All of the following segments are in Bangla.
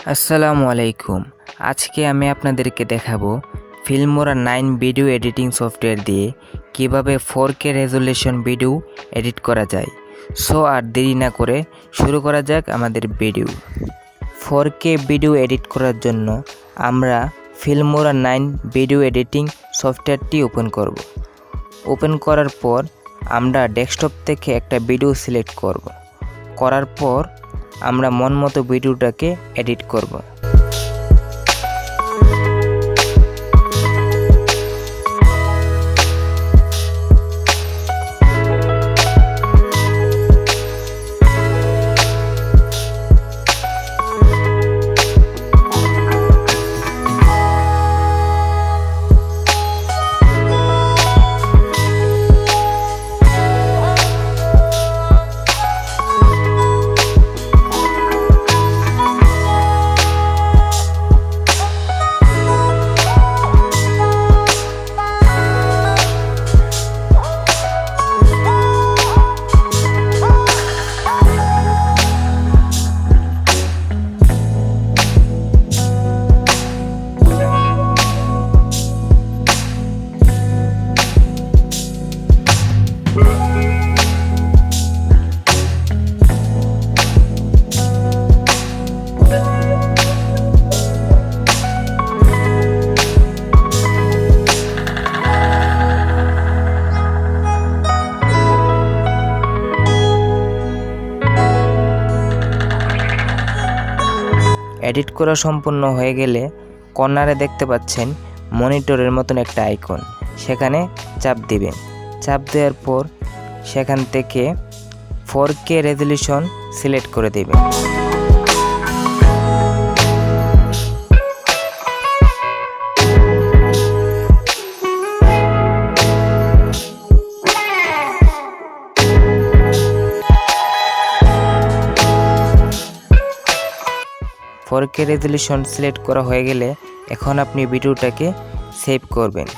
আসসালামু আলাইকুম। আজকে আমি আপনাদেরকে দেখাবো ফিল্মোরা 9 ভিডিও এডিটিং সফটওয়্যার দিয়ে কিভাবে 4K রেজোলিউশন ভিডিও এডিট করা যায়। সো আর দেরি না করে শুরু করা যাক আমাদের ভিডিও। 4K ভিডিও এডিট করার জন্য আমরা ফিল্মোরা 9 ভিডিও এডিটিং সফটওয়্যারটি ওপেন করব। ওপেন করার পর আমরা ডেস্কটপ থেকে একটা ভিডিও সিলেক্ট করব। করার পর আমরা মন মতো ভিডিওটাকে এডিট করব। এডিট করা সম্পূর্ণ হয়ে গেলে কর্নারে দেখতে পাচ্ছেন মনিটরের মতন একটা আইকন, সেখানে চাপ দিবেন। চাপ দেওয়ার পর সেখান থেকে 4K রেজোলিউশন সিলেক্ট করে দেবেন। ফোর কে রেজোলিউশন সিলেক্ট করা হয়ে গেলে এখন আপনি ভিডিওটাকে সেভ করবেন।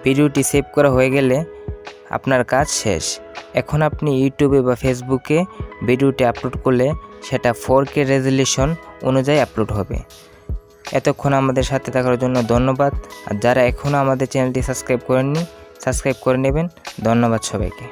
ভিডিওটি সেভ করা হয়ে গেলে আপনার কাজ শেষ। এখন আপনি ইউটিউবে বা ফেসবুকে ভিডিওটি আপলোড করলে সেটা 4K রেজোলিউশন অনুযায়ী আপলোড হবে। এতক্ষণ আমাদের সাথে থাকার জন্য ধন্যবাদ। আর যারা এখনও আমাদের চ্যানেলটি সাবস্ক্রাইব করেননি, সাবস্ক্রাইব করে নেবেন। ধন্যবাদ সবাইকে।